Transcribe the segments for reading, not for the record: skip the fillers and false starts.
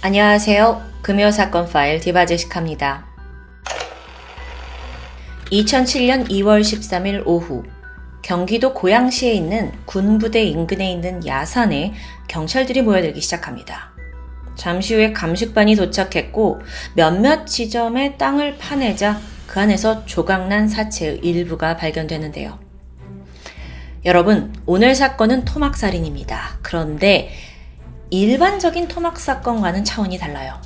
안녕하세요. 금요사건 파일 디바제식합니다. 2007년 2월 13일 오후 경기도 고양시에 있는 군부대 인근에 있는 야산에 경찰들이 모여들기 시작합니다. 잠시 후에 감식반이 도착했고 몇몇 지점의 땅을 파내자 그 안에서 조각난 사체의 일부가 발견되는데요. 여러분, 오늘 사건은 토막살인입니다. 그런데 일반적인 토막 사건과는 차원이 달라요.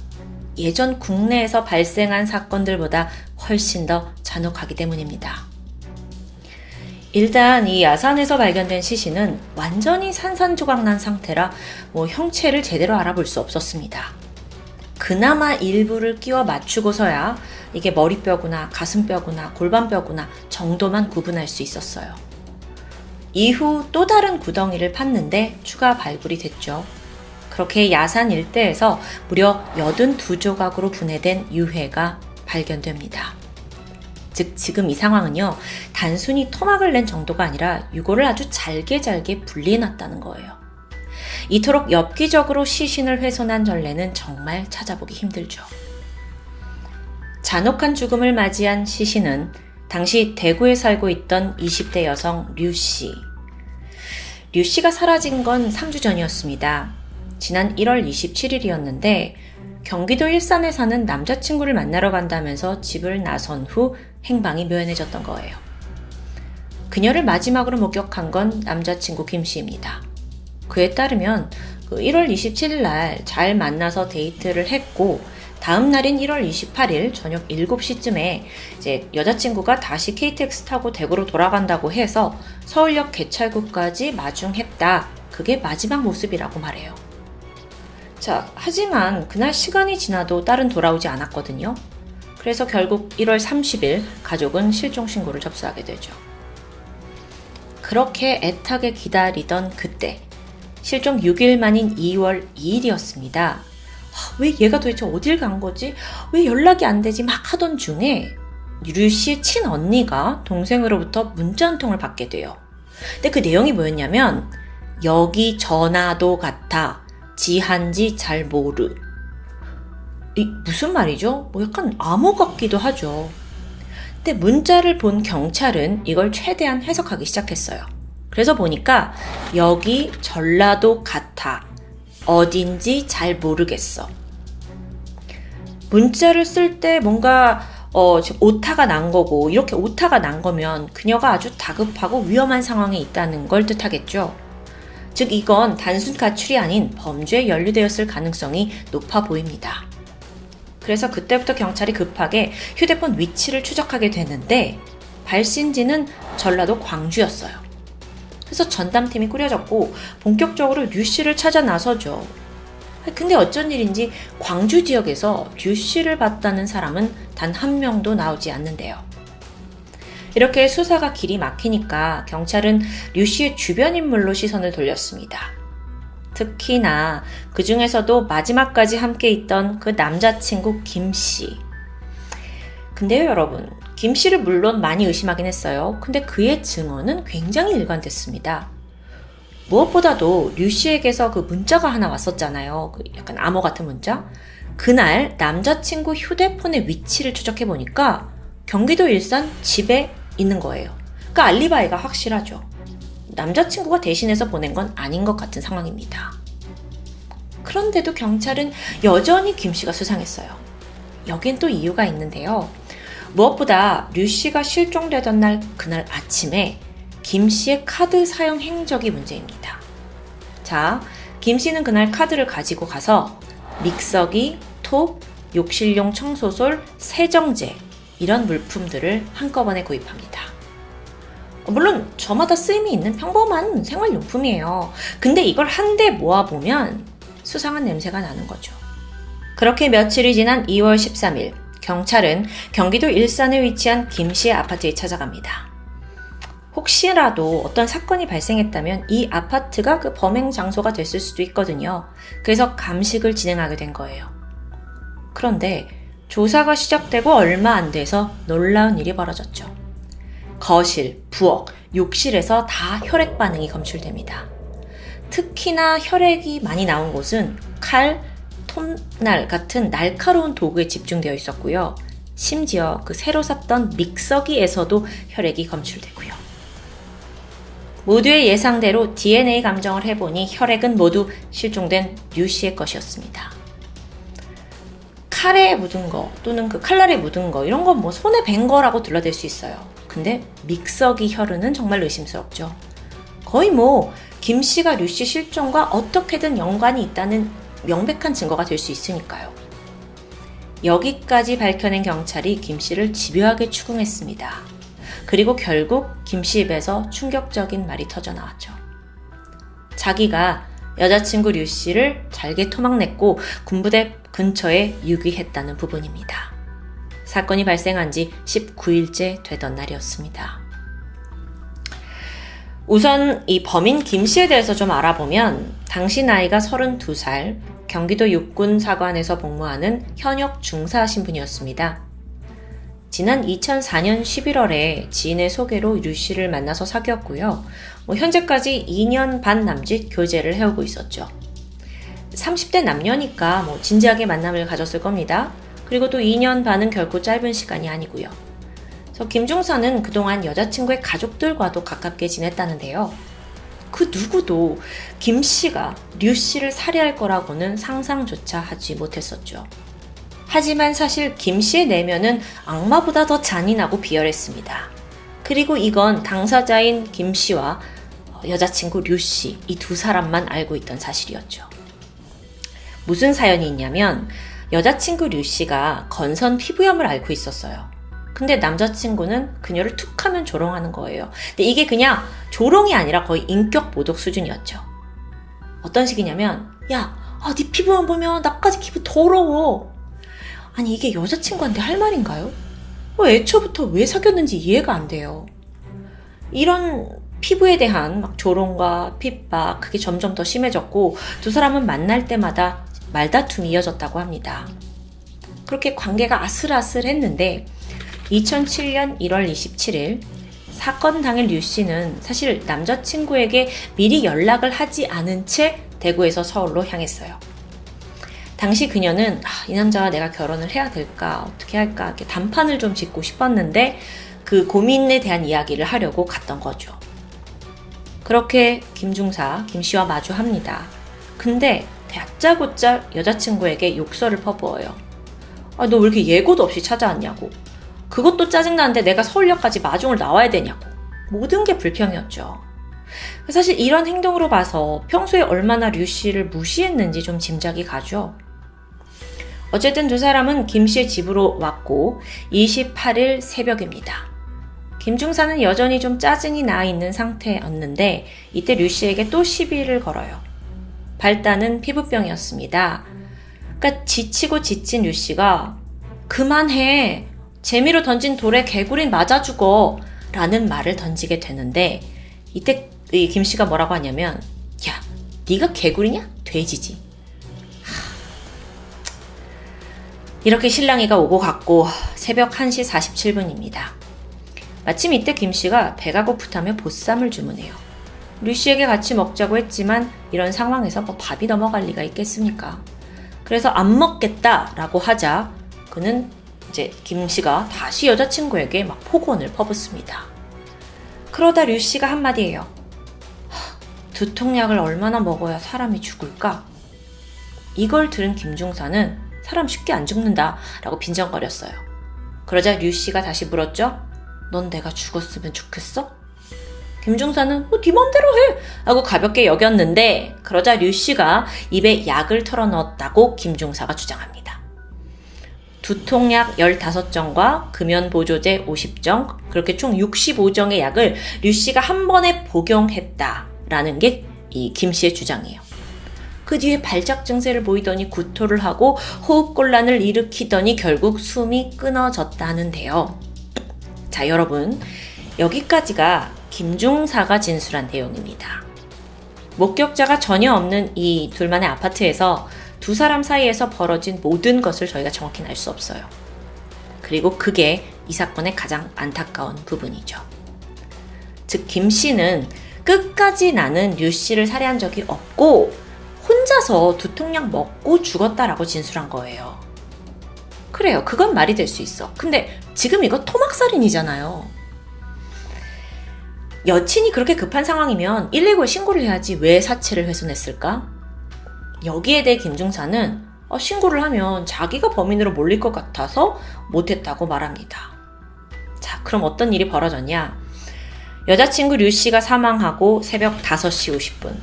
예전 국내에서 발생한 사건들보다 훨씬 더 잔혹하기 때문입니다. 일단 이 야산에서 발견된 시신은 완전히 산산조각난 상태라 형체를 제대로 알아볼 수 없었습니다. 그나마 일부를 끼워 맞추고서야 이게 머리뼈구나 가슴뼈구나 골반뼈구나 정도만 구분할 수 있었어요. 이후 또 다른 구덩이를 팠는데 추가 발굴이 됐죠. 그렇게 야산 일대에서 무려 82조각으로 분해된 유해가 발견됩니다. 즉 지금 이 상황은요, 단순히 토막을 낸 정도가 아니라 유골을 아주 잘게 분리해놨다는 거예요. 이토록 엽기적으로 시신을 훼손한 전례는 정말 찾아보기 힘들죠. 잔혹한 죽음을 맞이한 시신은 당시 대구에 살고 있던 20대 여성 류씨. 류씨가 사라진 건 3주 전이었습니다. 지난 1월 27일이었는데 경기도 일산에 사는 남자친구를 만나러 간다면서 집을 나선 후 행방이 묘연해졌던 거예요. 그녀를 마지막으로 목격한 건 남자친구 김씨입니다. 그에 따르면 1월 27일 날 잘 만나서 데이트를 했고 다음 날인 1월 28일 저녁 7시쯤에 이제 여자친구가 다시 KTX 타고 대구로 돌아간다고 해서 서울역 개찰구까지 마중했다. 그게 마지막 모습이라고 말해요. 자, 하지만 그날 시간이 지나도 딸은 돌아오지 않았거든요. 그래서 결국 1월 30일 가족은 실종 신고를 접수하게 되죠. 그렇게 애타게 기다리던 그때 실종 6일 만인 2월 2일이었습니다. 왜 얘가 도대체 어딜 간 거지? 왜 연락이 안 되지? 막 하던 중에 류씨의 친언니가 동생으로부터 문자 한 통을 받게 돼요. 근데 그 내용이 뭐였냐면 여기 전화도 같아. 지한지 잘 모르. 무슨 말이죠? 약간 암호 같기도 하죠. 근데 문자를 본 경찰은 이걸 최대한 해석하기 시작했어요. 그래서 보니까 여기 전라도 같아. 어딘지 잘 모르겠어. 문자를 쓸 때 뭔가 지금 오타가 난 거고 이렇게 오타가 난 거면 그녀가 아주 다급하고 위험한 상황에 있다는 걸 뜻하겠죠. 즉 이건 단순 가출이 아닌 범죄에 연루되었을 가능성이 높아 보입니다. 그래서 그때부터 경찰이 급하게 휴대폰 위치를 추적하게 되는데 발신지는 전라도 광주였어요. 그래서 전담팀이 꾸려졌고 본격적으로 류씨를 찾아 나서죠. 근데 어쩐 일인지 광주 지역에서 류씨를 봤다는 사람은 단 한 명도 나오지 않는데요. 이렇게 수사가 길이 막히니까 경찰은 류씨의 주변 인물로 시선을 돌렸습니다. 특히나 그 중에서도 마지막까지 함께 있던 그 남자친구 김씨. 근데요 여러분, 김씨를 물론 많이 의심하긴 했어요. 근데 그의 증언은 굉장히 일관됐습니다. 무엇보다도 류씨에게서 그 문자가 하나 왔었잖아요. 약간 암호 같은 문자. 그날 남자친구 휴대폰의 위치를 추적해보니까 경기도 일산 집에 있는 거예요. 그러니까 알리바이가 확실하죠. 남자친구가 대신해서 보낸 건 아닌 것 같은 상황입니다. 그런데도 경찰은 여전히 김씨가 수상했어요. 여긴 또 이유가 있는데요. 무엇보다 류씨가 실종되던 그날 아침에 김씨의 카드 사용 행적이 문제입니다. 자, 김씨는 그날 카드를 가지고 가서 믹서기, 톱, 욕실용 청소솔, 세정제 이런 물품들을 한꺼번에 구입합니다. 물론 저마다 쓰임이 있는 평범한 생활용품이에요. 근데 이걸 한데 모아보면 수상한 냄새가 나는 거죠. 그렇게 며칠이 지난 2월 13일 경찰은 경기도 일산에 위치한 김씨의 아파트에 찾아갑니다. 혹시라도 어떤 사건이 발생했다면 이 아파트가 그 범행 장소가 됐을 수도 있거든요. 그래서 감식을 진행하게 된 거예요. 그런데 조사가 시작되고 얼마 안 돼서 놀라운 일이 벌어졌죠. 거실, 부엌, 욕실에서 다 혈액 반응이 검출됩니다. 특히나 혈액이 많이 나온 곳은 칼, 톱날 같은 날카로운 도구에 집중되어 있었고요. 심지어 그 새로 샀던 믹서기에서도 혈액이 검출되고요. 모두의 예상대로 DNA 감정을 해보니 혈액은 모두 실종된 류 씨의 것이었습니다. 칼에 묻은 거 또는 그 칼날에 묻은 거 이런 건 뭐 손에 밴 거라고 들러댈 수 있어요. 근데 믹서기 혈흔은 정말 의심스럽죠. 거의 뭐 김 씨가 류 씨 실종과 어떻게든 연관이 있다는 명백한 증거가 될 수 있으니까요. 여기까지 밝혀낸 경찰이 김 씨를 집요하게 추궁했습니다. 그리고 결국 김 씨 입에서 충격적인 말이 터져 나왔죠. 자기가 여자친구 류 씨를 잘게 토막냈고 군부대 근처에 유기했다는 부분입니다. 사건이 발생한 지 19일째 되던 날이었습니다. 우선 이 범인 김 씨에 대해서 좀 알아보면 당시 나이가 32살, 경기도 육군사관에서 복무하는 현역 중사 신분이었습니다. 지난 2004년 11월에 지인의 소개로 류 씨를 만나서 사귀었고요. 현재까지 2년 반 남짓 교제를 해오고 있었죠. 30대 남녀니까 진지하게 만남을 가졌을 겁니다. 그리고 또 2년 반은 결코 짧은 시간이 아니고요. 그래서 김 중사는 그동안 여자친구의 가족들과도 가깝게 지냈다는데요. 그 누구도 김 씨가 류 씨를 살해할 거라고는 상상조차 하지 못했었죠. 하지만 사실 김 씨의 내면은 악마보다 더 잔인하고 비열했습니다. 그리고 이건 당사자인 김 씨와 여자친구 류 씨, 이 두 사람만 알고 있던 사실이었죠. 무슨 사연이 있냐면 여자친구 류 씨가 건선 피부염을 앓고 있었어요. 근데 남자친구는 그녀를 툭 하면 조롱하는 거예요. 근데 이게 그냥 조롱이 아니라 거의 인격 모독 수준이었죠. 어떤 식이냐면 야, 네 피부만 보면 나까지 기분 더러워. 아니 이게 여자친구한테 할 말인가요? 애초부터 왜 사귀었는지 이해가 안 돼요. 이런 피부에 대한 조롱과 핍박 그게 점점 더 심해졌고 두 사람은 만날 때마다 말다툼이 이어졌다고 합니다. 그렇게 관계가 아슬아슬했는데 2007년 1월 27일 사건 당일 류 씨는 사실 남자친구에게 미리 연락을 하지 않은 채 대구에서 서울로 향했어요. 당시 그녀는 이 남자와 내가 결혼을 해야 될까 어떻게 할까 이렇게 단판을 좀 짓고 싶었는데 그 고민에 대한 이야기를 하려고 갔던 거죠. 그렇게 김 씨와 마주합니다. 근데 다짜고짜 여자친구에게 욕설을 퍼부어요. 너 왜 이렇게 예고도 없이 찾아왔냐고. 그것도 짜증나는데 내가 서울역까지 마중을 나와야 되냐고. 모든 게 불평이었죠. 사실 이런 행동으로 봐서 평소에 얼마나 류 씨를 무시했는지 좀 짐작이 가죠. 어쨌든 두 사람은 김 씨의 집으로 왔고 28일 새벽입니다. 김 중사는 여전히 좀 짜증이 나 있는 상태였는데 이때 류 씨에게 또 시비를 걸어요. 발단은 피부병이었습니다. 그러니까 지치고 지친 류 씨가 그만해. 재미로 던진 돌에 개구리 맞아 죽어 라는 말을 던지게 되는데 이때 김 씨가 뭐라고 하냐면 야, 네가 개구리냐? 돼지지. 이렇게 실랑이가 오고 갔고 새벽 1시 47분입니다. 마침 이때 김 씨가 배가 고프다며 보쌈을 주문해요. 류 씨에게 같이 먹자고 했지만 이런 상황에서 밥이 넘어갈 리가 있겠습니까? 그래서 안 먹겠다라고 하자 그는 이제 김 씨가 다시 여자친구에게 폭언을 퍼붓습니다. 그러다 류 씨가 한마디예요. 두통약을 얼마나 먹어야 사람이 죽을까? 이걸 들은 김 중사는 사람 쉽게 안 죽는다 라고 빈정거렸어요. 그러자 류 씨가 다시 물었죠. 넌 내가 죽었으면 좋겠어? 김 중사는 네 맘대로 해 하고 가볍게 여겼는데 그러자 류 씨가 입에 약을 털어넣었다고 김 중사가 주장합니다. 두통약 15정과 금연보조제 50정 그렇게 총 65정의 약을 류 씨가 한 번에 복용했다라는 게 이 김 씨의 주장이에요. 그 뒤에 발작 증세를 보이더니 구토를 하고 호흡곤란을 일으키더니 결국 숨이 끊어졌다는데요. 자, 여러분 여기까지가 김 중사가 진술한 내용입니다. 목격자가 전혀 없는 이 둘만의 아파트에서 두 사람 사이에서 벌어진 모든 것을 저희가 정확히 알 수 없어요. 그리고 그게 이 사건의 가장 안타까운 부분이죠. 즉 김 씨는 끝까지 나는 류 씨를 살해한 적이 없고 혼자서 두통약 먹고 죽었다라고 진술한 거예요. 그래요. 그건 말이 될 수 있어. 근데 지금 이거 토막살인이잖아요. 여친이 그렇게 급한 상황이면 119에 신고를 해야지 왜 사체를 훼손했을까? 여기에 대해 김중사는 신고를 하면 자기가 범인으로 몰릴 것 같아서 못했다고 말합니다. 자, 그럼 어떤 일이 벌어졌냐? 여자친구 류씨가 사망하고 새벽 5시 50분.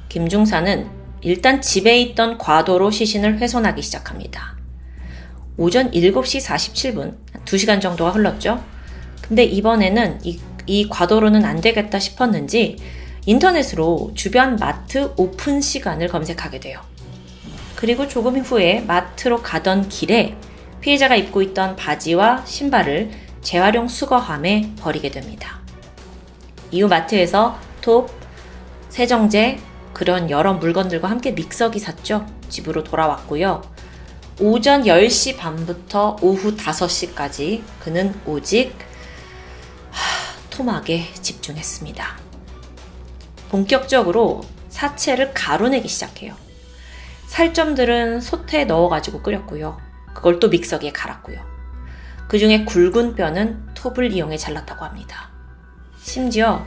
김중사는 일단 집에 있던 과도로 시신을 훼손하기 시작합니다. 오전 7시 47분, 2시간 정도가 흘렀죠? 근데 이번에는 이 과도로는 안 되겠다 싶었는지 인터넷으로 주변 마트 오픈 시간을 검색하게 돼요. 그리고 조금 후에 마트로 가던 길에 피해자가 입고 있던 바지와 신발을 재활용 수거함에 버리게 됩니다. 이후 마트에서 톱, 세정제, 그런 여러 물건들과 함께 믹서기 샀죠. 집으로 돌아왔고요. 오전 10시 반부터 오후 5시까지 그는 오직 토막에 집중했습니다. 본격적으로 사체를 가루내기 시작해요. 살점들은 솥에 넣어가지고 끓였고요. 그걸 또 믹서기에 갈았고요. 그 중에 굵은 뼈는 톱을 이용해 잘랐다고 합니다. 심지어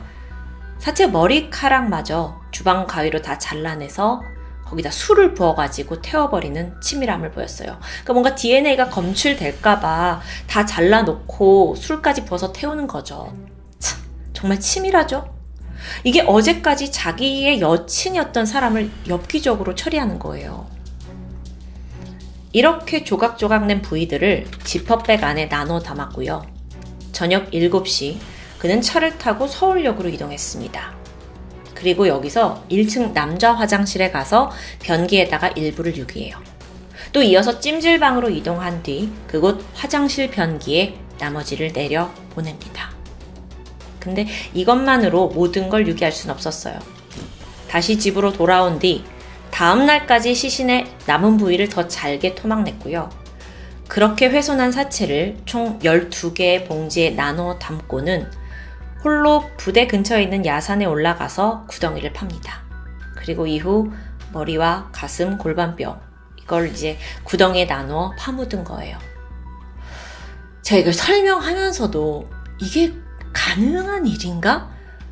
사체 머리카락마저 주방 가위로 다 잘라내서 거기다 술을 부어가지고 태워버리는 치밀함을 보였어요. 그러니까 뭔가 DNA가 검출될까봐 다 잘라놓고 술까지 부어서 태우는 거죠. 참, 정말 치밀하죠? 이게 어제까지 자기의 여친이었던 사람을 엽기적으로 처리하는 거예요. 이렇게 조각조각 낸 부위들을 지퍼백 안에 나눠 담았고요. 저녁 7시 그는 차를 타고 서울역으로 이동했습니다. 그리고 여기서 1층 남자 화장실에 가서 변기에다가 일부를 유기해요. 또 이어서 찜질방으로 이동한 뒤 그곳 화장실 변기에 나머지를 내려 보냅니다. 근데 이것만으로 모든 걸 유기할 순 없었어요. 다시 집으로 돌아온 뒤 다음 날까지 시신의 남은 부위를 더 잘게 토막냈고요. 그렇게 훼손한 사체를 총 12개의 봉지에 나눠 담고는 홀로 부대 근처에 있는 야산에 올라가서 구덩이를 팝니다. 그리고 이후 머리와 가슴, 골반뼈 이걸 이제 구덩이에 나누어 파묻은 거예요. 제가 이걸 설명하면서도 이게 가능한 일인가?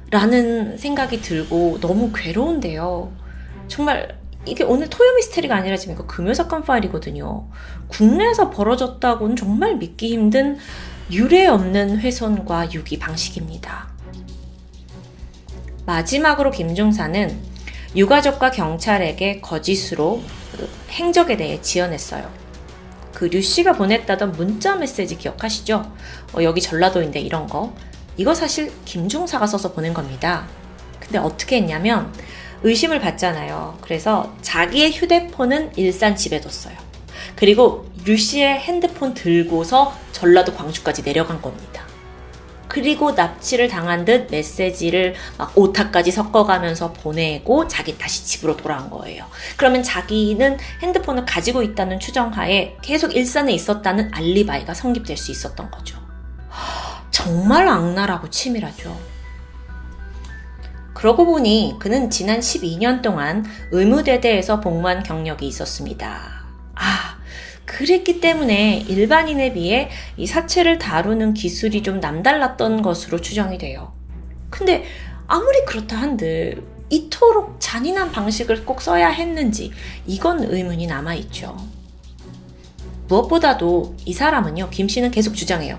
라는 생각이 들고 너무 괴로운데요. 정말 이게 오늘 토요 미스테리가 아니라 지금 이거 금요사건 파일이거든요. 국내에서 벌어졌다고는 정말 믿기 힘든 유례 없는 훼손과 유기 방식입니다. 마지막으로 김중사는 유가족과 경찰에게 거짓으로 행적에 대해 지어냈어요. 그 류씨가 보냈다던 문자 메시지 기억하시죠? 여기 전라도인데 이런 거. 이거 사실 김중사가 써서 보낸 겁니다. 근데 어떻게 했냐면 의심을 받잖아요. 그래서 자기의 휴대폰은 일산 집에 뒀어요. 그리고 류씨의 핸드폰 들고서 전라도 광주까지 내려간 겁니다. 그리고 납치를 당한 듯 메시지를 막 오타까지 섞어가면서 보내고 자기 다시 집으로 돌아온 거예요. 그러면 자기는 핸드폰을 가지고 있다는 추정하에 계속 일산에 있었다는 알리바이가 성립될 수 있었던 거죠. 정말 악랄하고 치밀하죠. 그러고 보니 그는 지난 12년 동안 의무대대에서 복무한 경력이 있었습니다. 그랬기 때문에 일반인에 비해 이 사체를 다루는 기술이 좀 남달랐던 것으로 추정이 돼요. 근데 아무리 그렇다 한들 이토록 잔인한 방식을 꼭 써야 했는지 이건 의문이 남아있죠. 무엇보다도 이 사람은요, 김 씨는 계속 주장해요.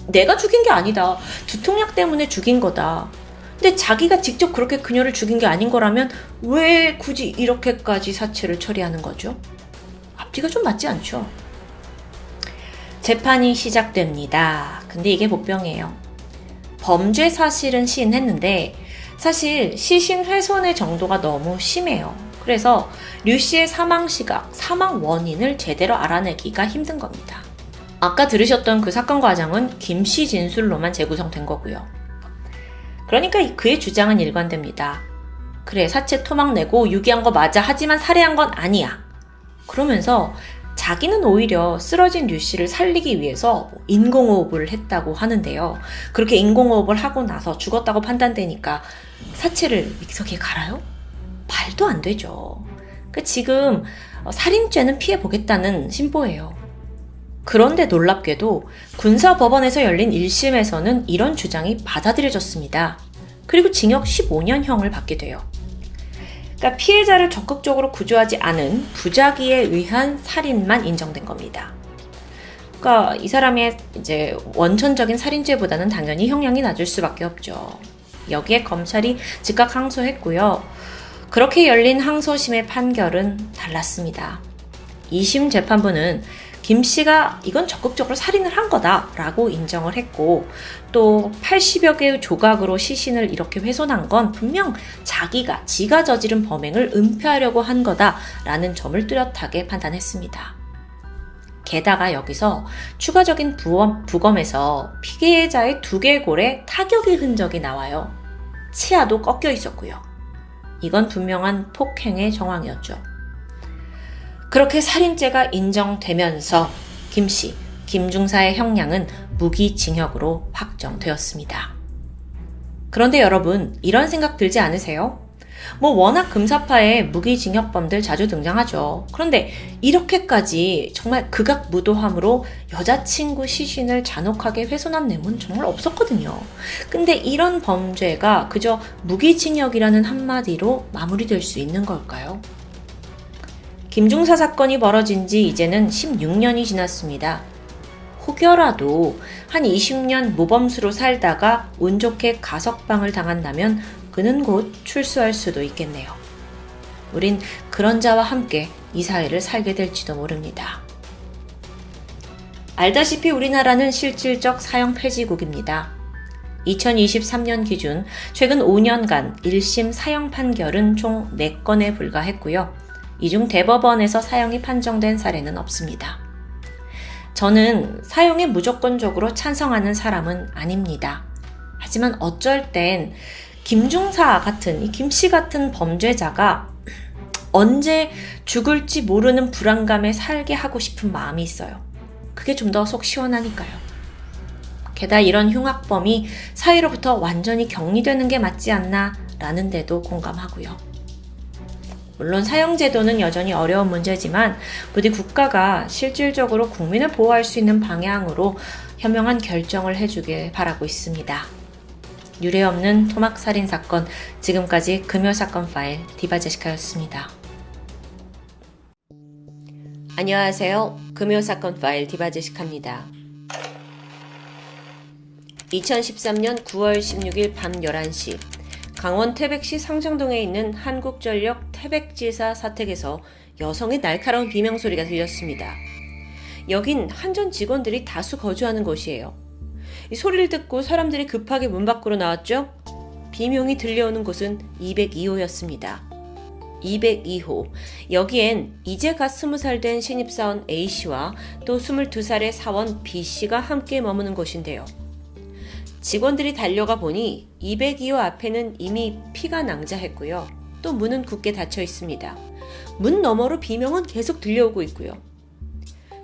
내가 죽인 게 아니다. 두통약 때문에 죽인 거다. 근데 자기가 직접 그렇게 그녀를 죽인 게 아닌 거라면 왜 굳이 이렇게까지 사체를 처리하는 거죠? 앞뒤가 좀 맞지 않죠? 재판이 시작됩니다. 근데 이게 복병이에요. 범죄 사실은 시인했는데 사실 시신 훼손의 정도가 너무 심해요. 그래서 류씨의 사망 시각, 사망 원인을 제대로 알아내기가 힘든 겁니다. 아까 들으셨던 그 사건 과정은 김씨 진술로만 재구성된 거고요. 그러니까 그의 주장은 일관됩니다. 그래, 사체 토막 내고 유기한 거 맞아. 하지만 살해한 건 아니야. 그러면서 자기는 오히려 쓰러진 류씨를 살리기 위해서 인공호흡을 했다고 하는데요. 그렇게 인공호흡을 하고 나서 죽었다고 판단되니까 사체를 믹서기에 갈아요? 말도 안 되죠. 지금 살인죄는 피해보겠다는 신보예요. 그런데 놀랍게도 군사법원에서 열린 1심에서는 이런 주장이 받아들여졌습니다. 그리고 징역 15년형을 받게 돼요. 피해자를 적극적으로 구조하지 않은 부작위에 의한 살인만 인정된 겁니다. 이 사람의 이제 원천적인 살인죄보다는 당연히 형량이 낮을 수밖에 없죠. 여기에 검찰이 즉각 항소했고요. 그렇게 열린 항소심의 판결은 달랐습니다. 2심 재판부는 김 씨가 이건 적극적으로 살인을 한 거다라고 인정을 했고, 또 80여 개의 조각으로 시신을 이렇게 훼손한 건 분명 지가 저지른 범행을 은폐하려고 한 거다라는 점을 뚜렷하게 판단했습니다. 게다가 여기서 추가적인 부검에서 피해자의 두개골에 타격의 흔적이 나와요. 치아도 꺾여 있었고요. 이건 분명한 폭행의 정황이었죠. 그렇게 살인죄가 인정되면서 김 씨, 김 중사의 형량은 무기징역으로 확정되었습니다. 그런데 여러분, 이런 생각 들지 않으세요? 워낙 금사파에 무기징역범들 자주 등장하죠. 그런데 이렇게까지 정말 극악무도함으로 여자친구 시신을 잔혹하게 훼손한 뇌물 정말 없었거든요. 근데 이런 범죄가 그저 무기징역이라는 한마디로 마무리될 수 있는 걸까요? 김중사 사건이 벌어진 지 이제는 16년이 지났습니다. 혹여라도 한 20년 모범수로 살다가 운 좋게 가석방을 당한다면 그는 곧 출소할 수도 있겠네요. 우린 그런 자와 함께 이 사회를 살게 될지도 모릅니다. 알다시피 우리나라는 실질적 사형 폐지국입니다. 2023년 기준 최근 5년간 1심 사형 판결은 총 4건에 불과했고요. 이 중 대법원에서 사형이 판정된 사례는 없습니다. 저는 사형에 무조건적으로 찬성하는 사람은 아닙니다. 하지만 어쩔 땐 김중사 같은, 이 김씨 같은 범죄자가 언제 죽을지 모르는 불안감에 살게 하고 싶은 마음이 있어요. 그게 좀 더 속 시원하니까요. 게다가 이런 흉악범이 사회로부터 완전히 격리되는 게 맞지 않나 라는 데도 공감하고요. 물론 사형제도는 여전히 어려운 문제지만 부디 국가가 실질적으로 국민을 보호할 수 있는 방향으로 현명한 결정을 해주길 바라고 있습니다. 유례없는 토막살인사건, 지금까지 금요사건 파일 디바제시카였습니다. 안녕하세요. 금요사건 파일 디바제시카입니다. 2013년 9월 16일 밤 11시 강원 태백시 상정동에 있는 한국전력 태백지사 사택에서 여성의 날카로운 비명소리가 들렸습니다. 여긴 한전 직원들이 다수 거주하는 곳이에요. 이 소리를 듣고 사람들이 급하게 문 밖으로 나왔죠? 비명이 들려오는 곳은 202호였습니다. 202호. 여기엔 이제 갓 20살 된 신입사원 A씨와 또 22살의 사원 B씨가 함께 머무는 곳인데요. 직원들이 달려가 보니 202호 앞에는 이미 피가 낭자했고요. 또 문은 굳게 닫혀 있습니다. 문 너머로 비명은 계속 들려오고 있고요.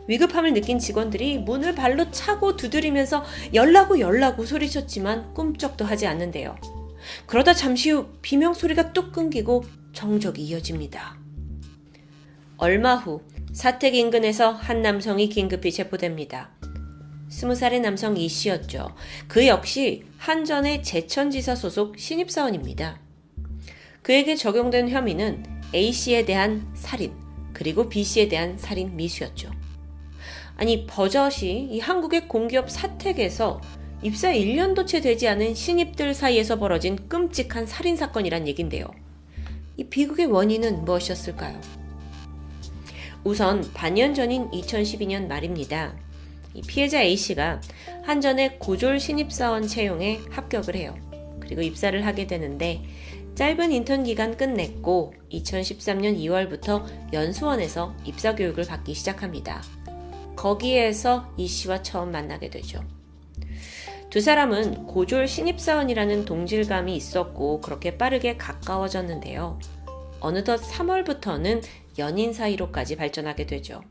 위급함을 느낀 직원들이 문을 발로 차고 두드리면서 열라고 소리쳤지만 꿈쩍도 하지 않는데요. 그러다 잠시 후 비명 소리가 뚝 끊기고 정적이 이어집니다. 얼마 후 사택 인근에서 한 남성이 긴급히 체포됩니다. 20살의 남성 E씨였죠. 그 역시 한전의 제천지사 소속 신입사원입니다. 그에게 적용된 혐의는 A씨에 대한 살인, 그리고 B씨에 대한 살인 미수였죠. 아니, 버젓이 이 한국의 공기업 사택에서 입사 1년도 채 되지 않은 신입들 사이에서 벌어진 끔찍한 살인사건이란 얘긴데요. 이 비극의 원인은 무엇이었을까요? 우선 반년 전인 2012년 말입니다. 이 피해자 A씨가 한전의 고졸 신입사원 채용에 합격을 해요. 그리고 입사를 하게 되는데 짧은 인턴 기간 끝냈고 2013년 2월부터 연수원에서 입사 교육을 받기 시작합니다. 거기에서 E씨와 처음 만나게 되죠. 두 사람은 고졸 신입사원이라는 동질감이 있었고 그렇게 빠르게 가까워졌는데요. 어느덧 3월부터는 연인 사이로까지 발전하게 되죠.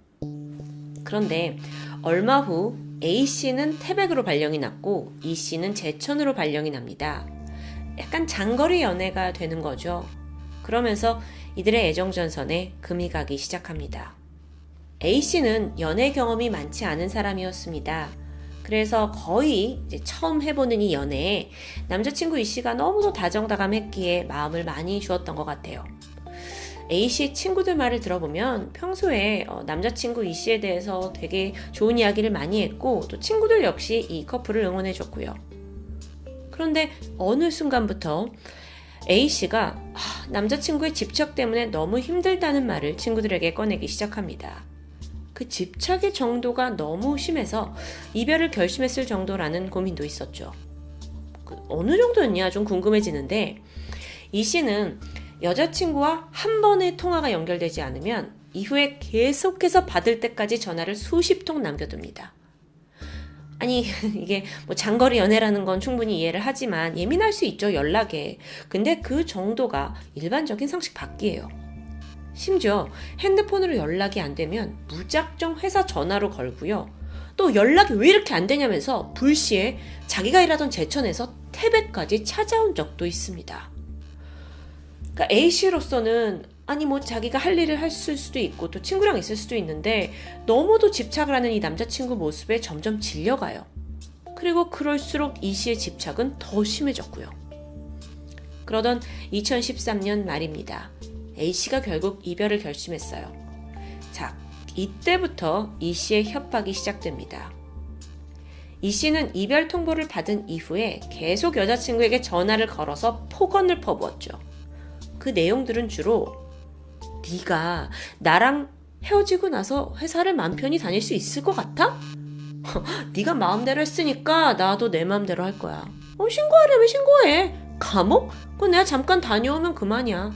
그런데 얼마 후 A씨는 태백으로 발령이 났고 E씨는 제천으로 발령이 납니다. 약간 장거리 연애가 되는 거죠. 그러면서 이들의 애정전선에 금이 가기 시작합니다. A씨는 연애 경험이 많지 않은 사람이었습니다. 그래서 거의 이제 처음 해보는 이 연애에 남자친구 E씨가 너무도 다정다감했기에 마음을 많이 주었던 것 같아요. A씨 친구들 말을 들어보면 평소에 남자친구 E씨에 대해서 되게 좋은 이야기를 많이 했고 또 친구들 역시 이 커플을 응원해줬고요. 그런데 어느 순간부터 A씨가 남자친구의 집착 때문에 너무 힘들다는 말을 친구들에게 꺼내기 시작합니다. 그 집착의 정도가 너무 심해서 이별을 결심했을 정도라는 고민도 있었죠. 어느 정도였냐 좀 궁금해지는데 E씨는 여자친구와 한 번의 통화가 연결되지 않으면 이후에 계속해서 받을 때까지 전화를 수십 통 남겨둡니다. 아니 이게 뭐 장거리 연애라는 건 충분히 이해를 하지만 예민할 수 있죠, 연락에. 근데 그 정도가 일반적인 상식 밖이에요. 심지어 핸드폰으로 연락이 안 되면 무작정 회사 전화로 걸고요. 또 연락이 왜 이렇게 안 되냐면서 불시에 자기가 일하던 제천에서 태백까지 찾아온 적도 있습니다. 그러니까 A씨로서는 아니 뭐 자기가 할 일을 했을 수도 있고 또 친구랑 있을 수도 있는데 너무도 집착을 하는 이 남자친구 모습에 점점 질려가요. 그리고 그럴수록 E씨의 집착은 더 심해졌고요. 그러던 2013년 말입니다. A씨가 결국 이별을 결심했어요. 자, 이때부터 E씨의 협박이 시작됩니다. E씨는 이별 통보를 받은 이후에 계속 여자친구에게 전화를 걸어서 폭언을 퍼부었죠. 그 내용들은 주로 네가 나랑 헤어지고 나서 회사를 맘 편히 다닐 수 있을 것 같아? 네가 마음대로 했으니까 나도 내 마음대로 할 거야. 신고하려면 신고해. 감옥? 그건 내가 잠깐 다녀오면 그만이야.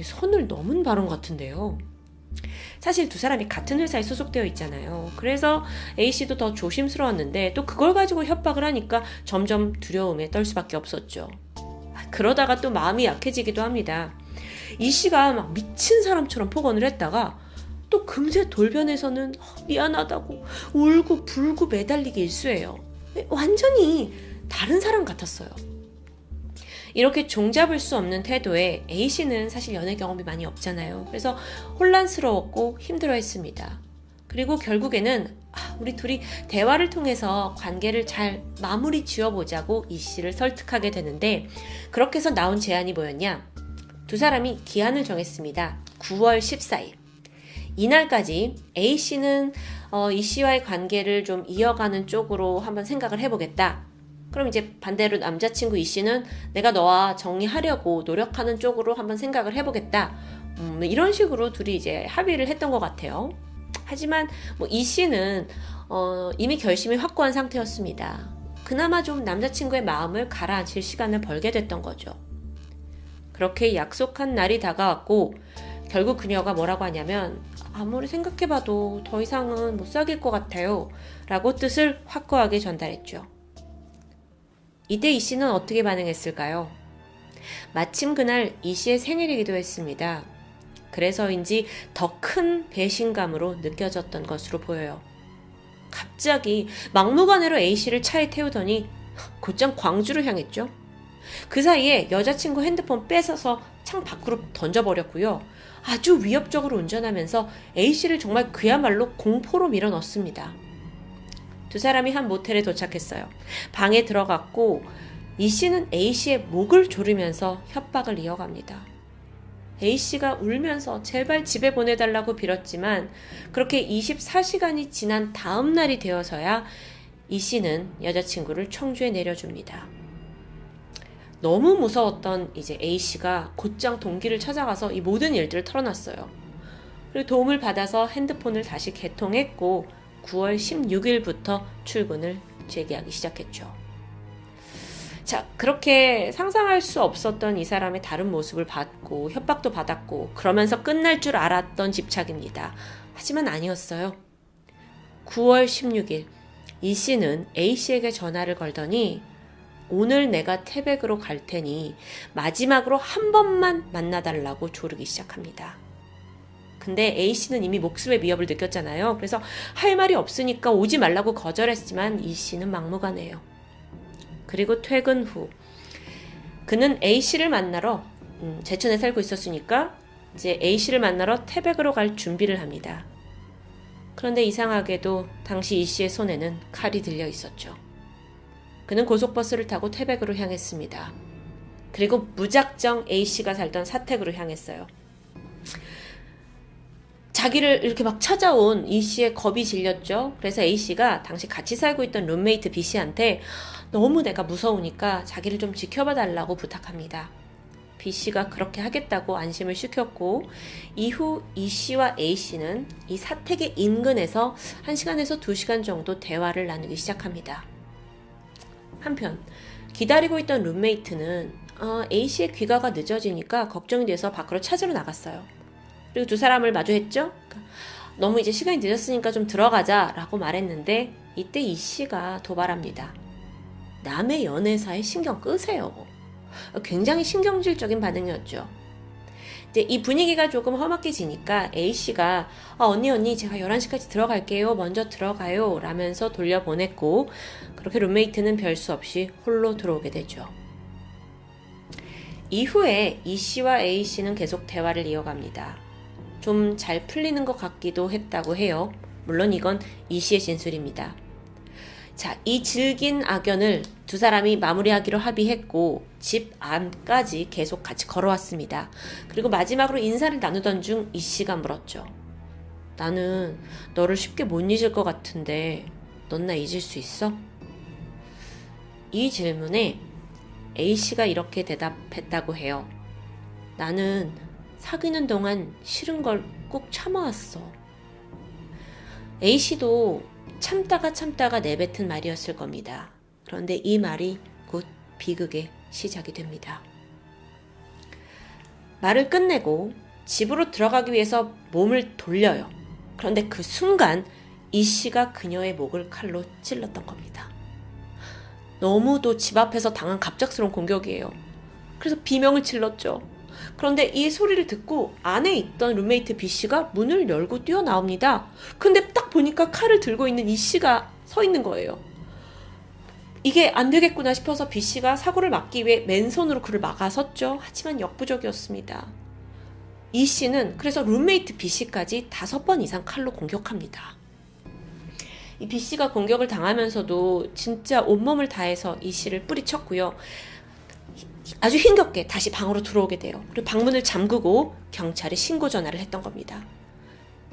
선을 넘은 발언 같은데요. 사실 두 사람이 같은 회사에 소속되어 있잖아요. 그래서 A씨도 더 조심스러웠는데 또 그걸 가지고 협박을 하니까 점점 두려움에 떨 수밖에 없었죠. 그러다가 또 마음이 약해지기도 합니다. E씨가 막 미친 사람처럼 폭언을 했다가 또 금세 돌변해서는 미안하다고 울고 불고 매달리기 일쑤예요. 완전히 다른 사람 같았어요. 이렇게 종잡을 수 없는 태도에 A씨는 사실 연애 경험이 많이 없잖아요. 그래서 혼란스러웠고 힘들어했습니다. 그리고 결국에는 우리 둘이 대화를 통해서 관계를 잘 마무리 지어보자고 E씨를 설득하게 되는데 그렇게 해서 나온 제안이 뭐였냐? 두 사람이 기한을 정했습니다. 9월 14일. 이날까지 A씨는 E씨와의 관계를 좀 이어가는 쪽으로 한번 생각을 해보겠다. 그럼 이제 반대로 남자친구 E씨는 내가 너와 정리하려고 노력하는 쪽으로 한번 생각을 해보겠다. 이런 식으로 둘이 이제 합의를 했던 것 같아요. 하지만 뭐 E씨는 이미 결심이 확고한 상태였습니다. 그나마 좀 남자친구의 마음을 가라앉힐 시간을 벌게 됐던 거죠. 그렇게 약속한 날이 다가왔고 결국 그녀가 뭐라고 하냐면 아무리 생각해봐도 더 이상은 못 사귈 것 같아요 라고 뜻을 확고하게 전달했죠. 이때 E씨는 어떻게 반응했을까요? 마침 그날 E씨의 생일이기도 했습니다. 그래서인지 더 큰 배신감으로 느껴졌던 것으로 보여요. 갑자기 막무가내로 A씨를 차에 태우더니 곧장 광주를 향했죠. 그 사이에 여자친구 핸드폰 뺏어서 창 밖으로 던져버렸고요. 아주 위협적으로 운전하면서 A씨를 정말 그야말로 공포로 밀어넣습니다. 두 사람이 한 모텔에 도착했어요. 방에 들어갔고 E씨는 A씨의 목을 조르면서 협박을 이어갑니다. A씨가 울면서 제발 집에 보내달라고 빌었지만 그렇게 24시간이 지난 다음 날이 되어서야 E씨는 여자친구를 청주에 내려줍니다. 너무 무서웠던 이제 A씨가 곧장 동기를 찾아가서 이 모든 일들을 털어놨어요. 그리고 도움을 받아서 핸드폰을 다시 개통했고 9월 16일부터 출근을 재개하기 시작했죠. 자, 그렇게 상상할 수 없었던 이 사람의 다른 모습을 봤고 협박도 받았고 그러면서 끝날 줄 알았던 집착입니다. 하지만 아니었어요. 9월 16일 E씨는 A씨에게 전화를 걸더니 오늘 내가 태백으로 갈 테니 마지막으로 한 번만 만나달라고 조르기 시작합니다. 근데 A씨는 이미 목숨의 위협을 느꼈잖아요. 그래서 할 말이 없으니까 오지 말라고 거절했지만 E씨는 막무가내예요. 그리고 퇴근 후 그는 A씨를 만나러 제천에 살고 있었으니까 이제 A씨를 만나러 태백으로 갈 준비를 합니다. 그런데 이상하게도 당시 E씨의 손에는 칼이 들려 있었죠. 그는 고속버스를 타고 태백으로 향했습니다. 그리고 무작정 A씨가 살던 사택으로 향했어요. 자기를 이렇게 막 찾아온 E씨의 겁이 질렸죠. 그래서 A씨가 당시 같이 살고 있던 룸메이트 B씨한테 너무 내가 무서우니까 자기를 좀 지켜봐 달라고 부탁합니다. B씨가 그렇게 하겠다고 안심을 시켰고, 이후 E씨와 A씨는 이 사택의 인근에서 1시간에서 2시간 정도 대화를 나누기 시작합니다. 한편 기다리고 있던 룸메이트는 A씨의 귀가가 늦어지니까 걱정이 돼서 밖으로 찾으러 나갔어요. 그리고 두 사람을 마주했죠. 너무 이제 시간이 늦었으니까 좀 들어가자 라고 말했는데, 이때 E씨가 도발합니다. 남의 연애사에 신경 끄세요. 굉장히 신경질적인 반응이었죠. 이제 이 분위기가 조금 험악해지니까 A씨가 언니 제가 11시까지 들어갈게요. 먼저 들어가요 라면서 돌려보냈고, 그렇게 룸메이트는 별 수 없이 홀로 들어오게 되죠. 이후에 E씨와 A씨는 계속 대화를 이어갑니다. 좀 잘 풀리는 것 같기도 했다고 해요. 물론 이건 E씨의 진술입니다. 자, 이 질긴 악연을 두 사람이 마무리하기로 합의했고, 집 안까지 계속 같이 걸어왔습니다. 그리고 마지막으로 인사를 나누던 중 E씨가 물었죠. 나는 너를 쉽게 못 잊을 것 같은데 넌 나 잊을 수 있어? 이 질문에 A씨가 이렇게 대답했다고 해요. 나는 사귀는 동안 싫은 걸 꾹 참아왔어. A씨도 참다가 내뱉은 말이었을 겁니다. 그런데 이 말이 곧 비극의 시작이 됩니다. 말을 끝내고 집으로 들어가기 위해서 몸을 돌려요. 그런데 그 순간 E씨가 그녀의 목을 칼로 찔렀던 겁니다. 너무도 집 앞에서 당한 갑작스러운 공격이에요. 그래서 비명을 질렀죠. 그런데 이 소리를 듣고 안에 있던 룸메이트 B씨가 문을 열고 뛰어나옵니다. 근데 딱 보니까 칼을 들고 있는 E씨가 서 있는 거예요. 이게 안 되겠구나 싶어서 B씨가 사고를 막기 위해 맨손으로 그를 막아섰죠. 하지만 역부족이었습니다. E씨는 그래서 룸메이트 B씨까지 5번 이상 칼로 공격합니다. 이 B씨가 공격을 당하면서도 진짜 온몸을 다해서 E씨를 뿌리쳤고요. 아주 힘겹게 다시 방으로 들어오게 돼요. 그리고 방문을 잠그고 경찰에 신고 전화를 했던 겁니다.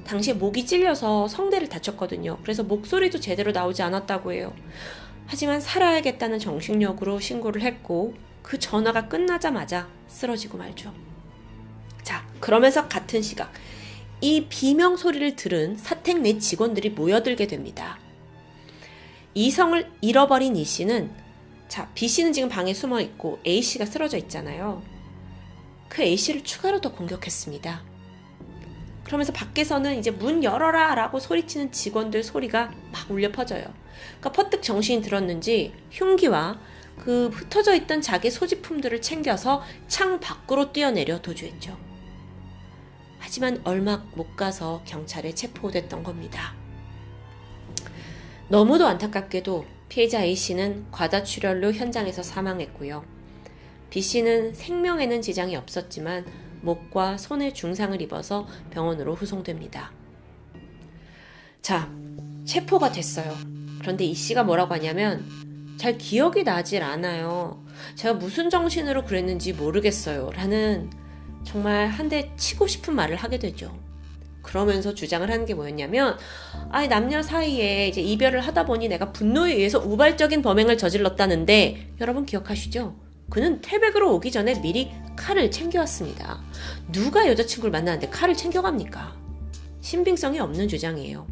당시에 목이 찔려서 성대를 다쳤거든요. 그래서 목소리도 제대로 나오지 않았다고 해요. 하지만 살아야겠다는 정신력으로 신고를 했고, 그 전화가 끝나자마자 쓰러지고 말죠. 자, 그러면서 같은 시각 이 비명 소리를 들은 사택 내 직원들이 모여들게 됩니다. 이성을 잃어버린 E씨는, 자, B씨는 지금 방에 숨어 있고 A씨가 쓰러져 있잖아요. 그 A씨를 추가로 더 공격했습니다. 그러면서 밖에서는 이제 문 열어라 라고 소리치는 직원들 소리가 막 울려 퍼져요. 그러니까 퍼뜩 정신이 들었는지 흉기와 그 흩어져 있던 자기 소지품들을 챙겨서 창 밖으로 뛰어내려 도주했죠. 하지만 얼마 못 가서 경찰에 체포됐던 겁니다. 너무도 안타깝게도 피해자 A씨는 과다출혈로 현장에서 사망했고요. B씨는 생명에는 지장이 없었지만 목과 손에 중상을 입어서 병원으로 후송됩니다. 자, 체포가 됐어요. 그런데 E씨가 뭐라고 하냐면, 잘 기억이 나질 않아요. 제가 무슨 정신으로 그랬는지 모르겠어요. 라는 정말 한 대 치고 싶은 말을 하게 되죠. 그러면서 주장을 하는 게 뭐였냐면, 남녀 사이에 이제 이별을 하다 보니 내가 분노에 의해서 우발적인 범행을 저질렀다는데, 여러분 기억하시죠? 그는 태백으로 오기 전에 미리 칼을 챙겨왔습니다. 누가 여자친구를 만나는데 칼을 챙겨갑니까? 신빙성이 없는 주장이에요.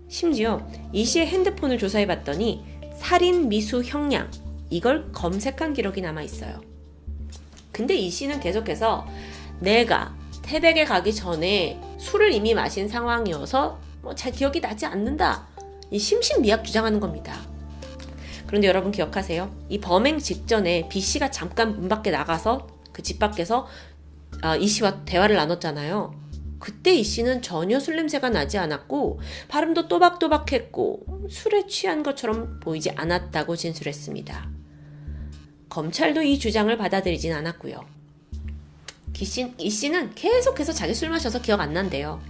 심지어 E씨의 핸드폰을 조사해봤더니 살인 미수 형량, 이걸 검색한 기록이 남아있어요. 근데 E씨는 계속해서 내가 태백에 가기 전에 술을 이미 마신 상황이어서 잘 기억이 나지 않는다, 이 심신미약 주장하는 겁니다. 그런데 여러분 기억하세요? 이 범행 직전에 B씨가 잠깐 문 밖에 나가서 그 집 밖에서 E씨와 대화를 나눴잖아요. 그때 E씨는 전혀 술 냄새가 나지 않았고 발음도 또박또박했고 술에 취한 것처럼 보이지 않았다고 진술했습니다. 검찰도 이 주장을 받아들이진 않았고요. 이 씨는 계속해서 자기 술 마셔서 기억 안 난대요.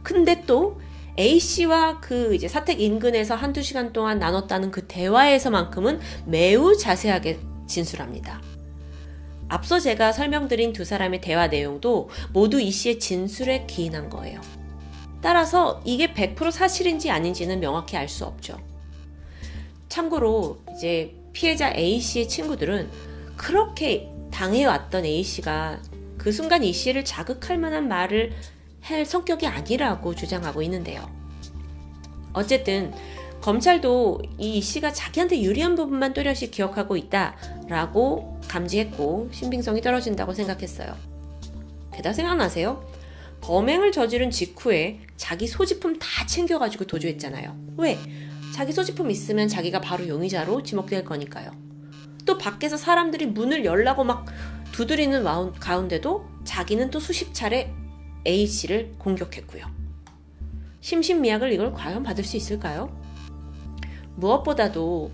근데 또 A 씨와 그 이제 사택 인근에서 한두 시간 동안 나눴다는 그 대화에서만큼은 매우 자세하게 진술합니다. 앞서 제가 설명드린 두 사람의 대화 내용도 모두 이 씨의 진술에 기인한 거예요. 따라서 이게 100% 사실인지 아닌지는 명확히 알 수 없죠. 참고로 이제 피해자 A 씨의 친구들은 그렇게 당해왔던 A 씨가 그 순간 이 씨를 자극할 만한 말을 할 성격이 아니라고 주장하고 있는데요. 어쨌든 검찰도 이 씨가 자기한테 유리한 부분만 또렷이 기억하고 있다라고 감지했고 신빙성이 떨어진다고 생각했어요. 게다가 생각나세요? 범행을 저지른 직후에 자기 소지품 다 챙겨가지고 도주했잖아요. 왜? 자기 소지품 있으면 자기가 바로 용의자로 지목될 거니까요. 또 밖에서 사람들이 문을 열라고 막 두드리는 가운데도 자기는 또 수십 차례 A씨를 공격했고요. 심신미약을 이걸 과연 받을 수 있을까요? 무엇보다도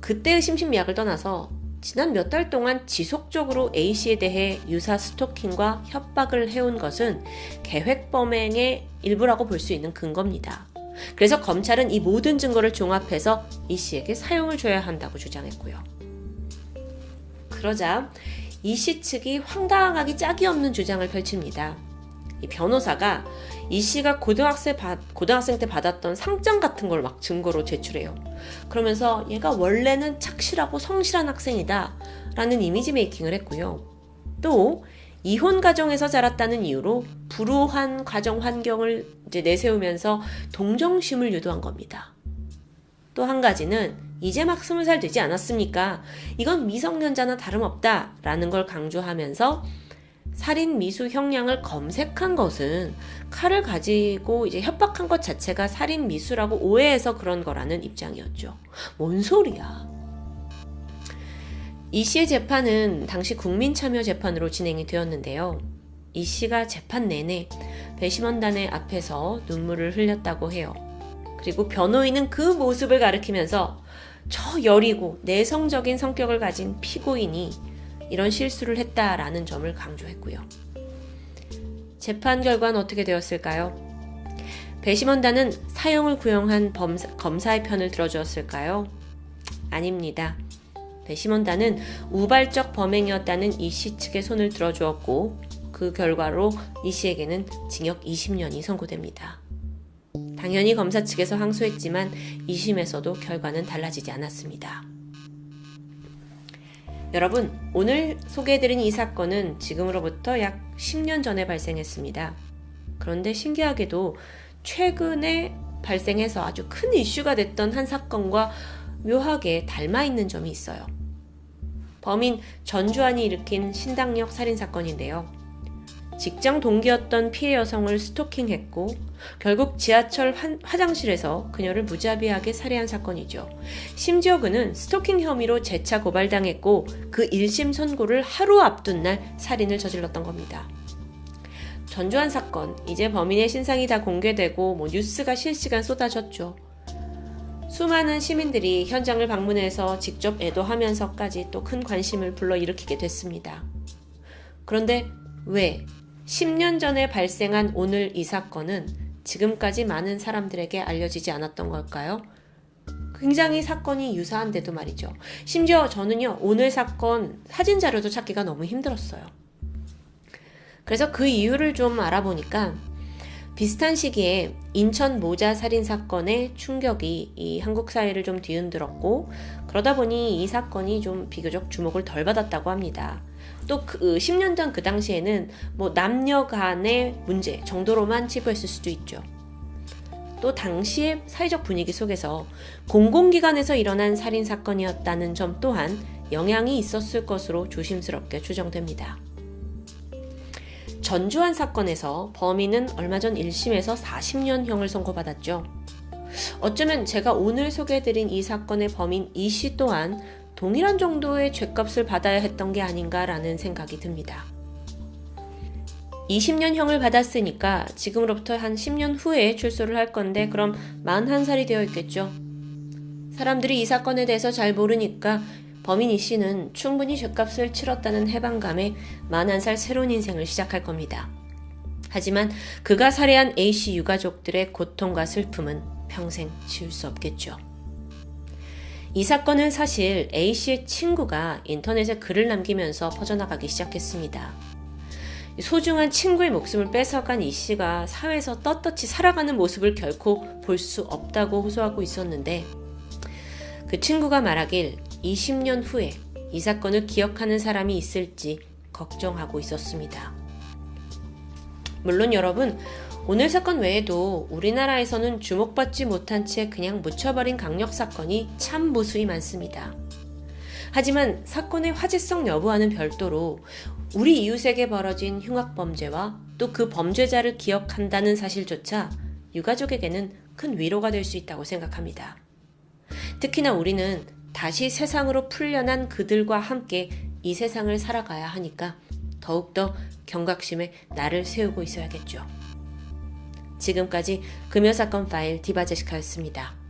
그때의 심신미약을 떠나서 지난 몇 달 동안 지속적으로 A씨에 대해 유사 스토킹과 협박을 해온 것은 계획범행의 일부라고 볼 수 있는 근거입니다. 그래서 검찰은 이 모든 증거를 종합해서 E씨에게 사형을 줘야 한다고 주장했고요. 그러자 E씨 측이 황당하기 짝이 없는 주장을 펼칩니다. 이 변호사가 E씨가 고등학생 때 받았던 상장 같은 걸 막 증거로 제출해요. 그러면서 얘가 원래는 착실하고 성실한 학생이다 라는 이미지 메이킹을 했고요. 또 이혼 가정에서 자랐다는 이유로 불우한 가정 환경을 이제 내세우면서 동정심을 유도한 겁니다. 또 한 가지는 이제 막 20살 되지 않았습니까? 이건 미성년자나 다름없다 라는 걸 강조하면서 살인 미수 형량을 검색한 것은 칼을 가지고 이제 협박한 것 자체가 살인 미수라고 오해해서 그런 거라는 입장이었죠. 뭔 소리야. 이 씨의 재판은 당시 국민참여재판으로 진행이 되었는데요. 이 씨가 재판 내내 배심원단의 앞에서 눈물을 흘렸다고 해요. 그리고 변호인은 그 모습을 가리키면서 저 여리고 내성적인 성격을 가진 피고인이 이런 실수를 했다라는 점을 강조했고요. 재판 결과는 어떻게 되었을까요? 배심원단은 사형을 구형한 검사의 편을 들어주었을까요? 아닙니다. 배심원단은 우발적 범행이었다는 이 씨 측의 손을 들어주었고 그 결과로 이 씨에게는 징역 20년이 선고됩니다. 당연히 검사 측에서 항소했지만 2심에서도 결과는 달라지지 않았습니다. 여러분, 오늘 소개해드린 이 사건은 지금으로부터 약 10년 전에 발생했습니다. 그런데 신기하게도 최근에 발생해서 아주 큰 이슈가 됐던 한 사건과 묘하게 닮아있는 점이 있어요. 범인 전주환이 일으킨 신당역 살인사건인데요. 직장 동기였던 피해 여성을 스토킹했고 결국 지하철 화장실에서 그녀를 무자비하게 살해한 사건이죠. 심지어 그는 스토킹 혐의로 재차 고발당했고 그 1심 선고를 하루 앞둔 날 살인을 저질렀던 겁니다. 전주환 사건, 이제 범인의 신상이 다 공개되고 뉴스가 실시간 쏟아졌죠. 수많은 시민들이 현장을 방문해서 직접 애도하면서까지 또 큰 관심을 불러일으키게 됐습니다. 그런데 왜 10년 전에 발생한 오늘 이 사건은 지금까지 많은 사람들에게 알려지지 않았던 걸까요? 굉장히 사건이 유사한데도 말이죠. 심지어 저는요, 오늘 사건 사진 자료도 찾기가 너무 힘들었어요. 그래서 그 이유를 좀 알아보니까 비슷한 시기에 인천 모자 살인 사건의 충격이 이 한국 사회를 좀 뒤흔들었고 그러다 보니 이 사건이 좀 비교적 주목을 덜 받았다고 합니다. 또 10년 전 그 당시에는 남녀 간의 문제 정도로만 치부했을 수도 있죠. 또 당시의 사회적 분위기 속에서 공공기관에서 일어난 살인 사건이었다는 점 또한 영향이 있었을 것으로 조심스럽게 추정됩니다. 전주환 사건에서 범인은 얼마 전 1심에서 40년형을 선고받았죠. 어쩌면 제가 오늘 소개해드린 이 사건의 범인 이 씨 또한 동일한 정도의 죄값을 받아야 했던 게 아닌가라는 생각이 듭니다. 20년형을 받았으니까 지금으로부터 한 10년 후에 출소를 할 건데 그럼 41살이 되어 있겠죠. 사람들이 이 사건에 대해서 잘 모르니까 범인 이 씨는 충분히 죗값을 치렀다는 해방감에 41살 새로운 인생을 시작할 겁니다. 하지만 그가 살해한 A씨 유가족들의 고통과 슬픔은 평생 지울 수 없겠죠. 이 사건은 사실 A씨의 친구가 인터넷에 글을 남기면서 퍼져나가기 시작했습니다. 소중한 친구의 목숨을 뺏어간 이 씨가 사회에서 떳떳이 살아가는 모습을 결코 볼 수 없다고 호소하고 있었는데, 그 친구가 말하길 20년 후에 이 사건을 기억하는 사람이 있을지 걱정하고 있었습니다. 물론 여러분, 오늘 사건 외에도 우리나라에서는 주목받지 못한 채 그냥 묻혀버린 강력 사건이 참 무수히 많습니다. 하지만 사건의 화제성 여부와는 별도로 우리 이웃에게 벌어진 흉악범죄와 또 그 범죄자를 기억한다는 사실조차 유가족에게는 큰 위로가 될 수 있다고 생각합니다. 특히나 우리는 다시 세상으로 풀려난 그들과 함께 이 세상을 살아가야 하니까 더욱더 경각심에 날을 세우고 있어야겠죠. 지금까지 금요사건 파일 디바제시카였습니다.